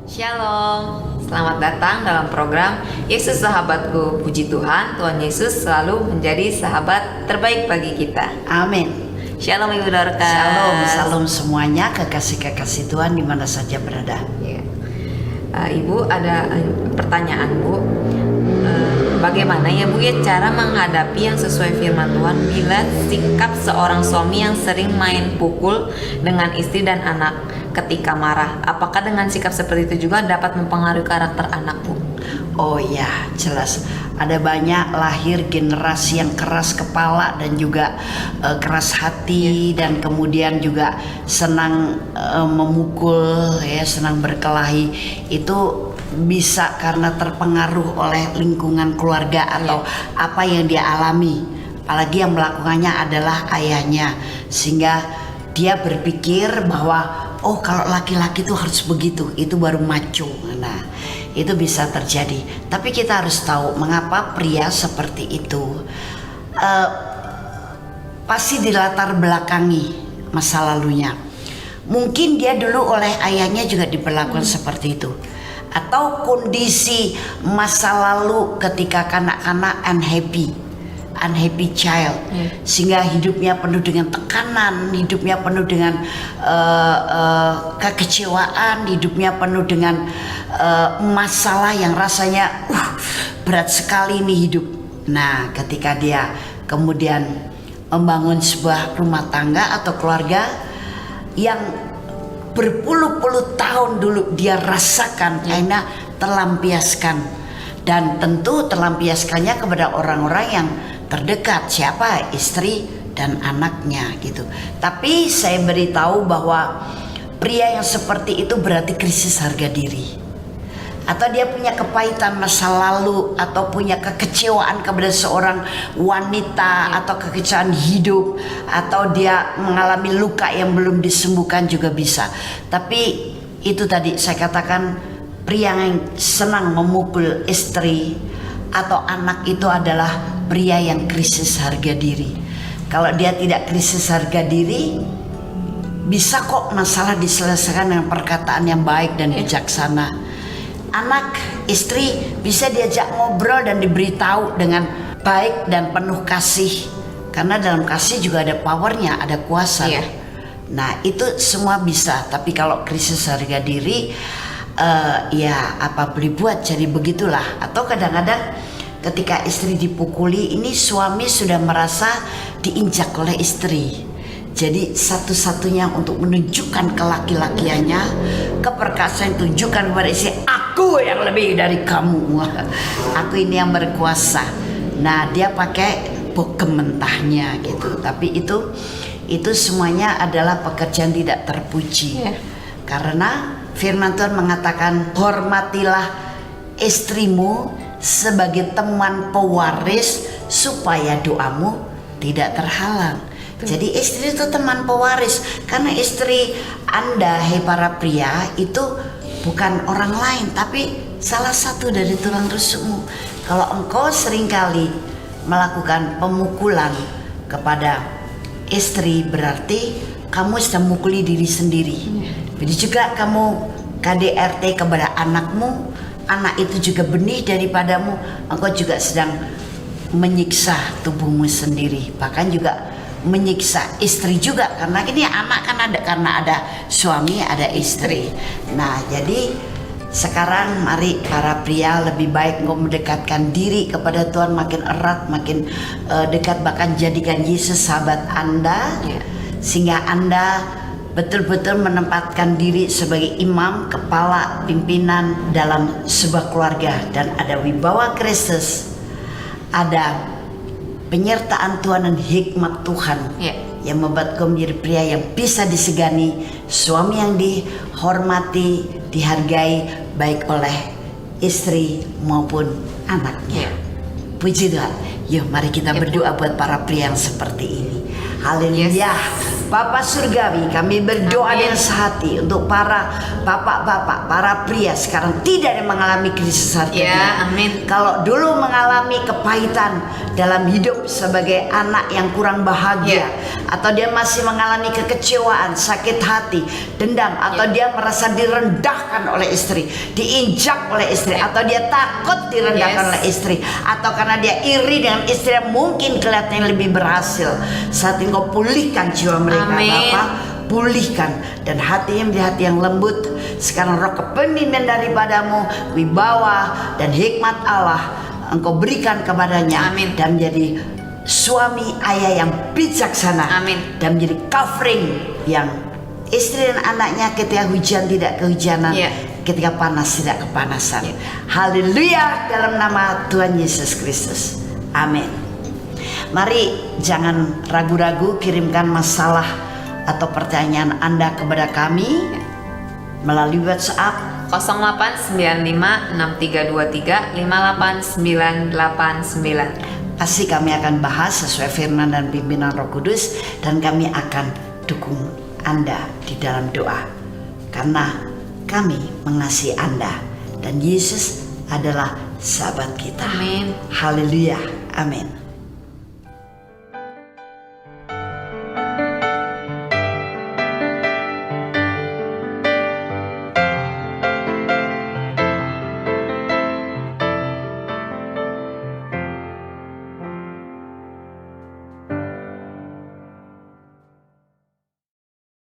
Shalom, selamat datang dalam program Yesus Sahabatku. Puji Tuhan, Tuhan Yesus selalu menjadi sahabat terbaik bagi kita. Amin. Shalom Ibu Dorcas. Shalom semuanya, kekasih-kekasih Tuhan di mana saja berada. Ya. Ibu ada pertanyaan Bu. Bagaimana ya Bu ya cara menghadapi yang sesuai firman Tuhan bila sikap seorang suami yang sering main pukul dengan istri dan anak ketika marah? Apakah dengan sikap seperti itu juga dapat mempengaruhi karakter anak Bu? Oh ya, jelas. Ada banyak lahir generasi yang keras kepala dan juga keras hati dan kemudian juga senang memukul ya, senang berkelahi. Itu bisa karena terpengaruh oleh lingkungan keluarga atau apa yang dia alami. Apalagi yang melakukannya adalah ayahnya, sehingga dia berpikir bahwa oh kalau laki-laki itu harus begitu, itu baru macho. Nah, itu bisa terjadi. Tapi kita harus tahu mengapa pria seperti itu. Pasti dilatar belakangi masa lalunya. Mungkin dia dulu oleh ayahnya juga diperlakukan seperti itu. Atau kondisi masa lalu ketika kanak-kanak unhappy child, sehingga hidupnya penuh dengan tekanan, hidupnya penuh dengan kekecewaan, hidupnya penuh dengan masalah yang rasanya berat sekali ini hidup. Nah, ketika dia kemudian membangun sebuah rumah tangga atau keluarga yang berpuluh-puluh tahun dulu dia rasakan, karena terlampiaskan, dan tentu terlampiaskannya kepada orang-orang yang terdekat, siapa? Istri dan anaknya gitu. Tapi saya beritahu bahwa pria yang seperti itu berarti krisis harga diri, atau dia punya kepahitan masa lalu, atau punya kekecewaan kepada seorang wanita, atau kekecewaan hidup, atau dia mengalami luka yang belum disembuhkan juga bisa. Tapi itu tadi saya katakan, pria yang senang memukul istri atau anak itu adalah pria yang krisis harga diri. Kalau dia tidak krisis harga diri, bisa kok masalah diselesaikan dengan perkataan yang baik dan bijaksana. Anak, istri bisa diajak ngobrol dan diberitahu dengan baik dan penuh kasih. Karena dalam kasih juga ada powernya, ada kuasa. Nah, itu semua bisa. Tapi kalau krisis harga diri, ya apa boleh buat, jadi begitulah. Atau kadang-kadang ketika istri dipukuli, ini suami sudah merasa diinjak oleh istri. Jadi satu-satunya untuk menunjukkan kelaki-lakiannya, keperkasaan tunjukkan kepada istri, aku yang lebih dari kamu, aku ini yang berkuasa. Nah, dia pakai bokem mentahnya gitu. Tapi itu semuanya adalah pekerjaan tidak terpuji. Karena firman Tuhan mengatakan, hormatilah istrimu sebagai teman pewaris supaya doamu tidak terhalang. Jadi istri itu teman pewaris, karena istri Anda, hei para pria, itu bukan orang lain tapi salah satu dari tulang rusukmu. Kalau engkau seringkali melakukan pemukulan kepada istri, berarti kamu sedang memukuli diri sendiri. Jadi juga kamu KDRT kepada anakmu, anak itu juga benih daripadamu, engkau juga sedang menyiksa tubuhmu sendiri, bahkan juga menyiksa istri juga, karena ini anak kan ada, karena ada suami, ada istri. Nah, jadi sekarang mari para pria lebih baik engkau mendekatkan diri kepada Tuhan makin erat, makin dekat, bahkan jadikan Yesus sahabat Anda, sehingga Anda betul-betul menempatkan diri sebagai imam, kepala, pimpinan dalam sebuah keluarga, dan ada wibawa Kristus, ada penyertaan Tuhan dan hikmat Tuhan yang membuat kau menjadi pria yang bisa disegani, suami yang dihormati, dihargai baik oleh istri maupun anaknya. Puji Tuhan. Yuk mari kita Ya, Bu. berdoa buat para pria yang seperti ini. Haleluya. Bapa Surgawi, kami berdoa Amin. dengan sehati untuk para bapak-bapak, para pria sekarang tidak ada yang mengalami krisis harga Ya, diri. amin. Kalau dulu mengalami kepahitan dalam hidup sebagai anak yang kurang bahagia, Ya. atau dia masih mengalami kekecewaan, sakit hati, dendam, atau dia merasa direndahkan oleh istri, diinjak oleh istri, atau dia takut direndahkan Yes. oleh istri, atau karena dia iri dengan istri yang mungkin kelihatannya lebih berhasil. Saat ini kau pulihkan jiwa mereka, Amin. Bapak, pulihkan, dan hatinya menjadi hati yang lembut. Sekarang roh kepemimpinan daripadamu, wibawa dan hikmat Allah Engkau berikan kepadanya. Amin. Dan menjadi suami ayah yang bijaksana. Amin. Dan menjadi covering yang istri dan anaknya ketika hujan tidak kehujanan, Ya. ketika panas tidak kepanasan. Ya. Haleluya, dalam nama Tuhan Yesus Kristus. Amin. Mari jangan ragu-ragu, kirimkan masalah atau pertanyaan Anda kepada kami melalui WhatsApp 089563235899. Pasti kami akan bahas sesuai firman dan pimpinan Roh Kudus, dan kami akan dukung Anda di dalam doa. Karena kami mengasihi Anda dan Yesus adalah sahabat kita. Amin. Haleluya. Amin.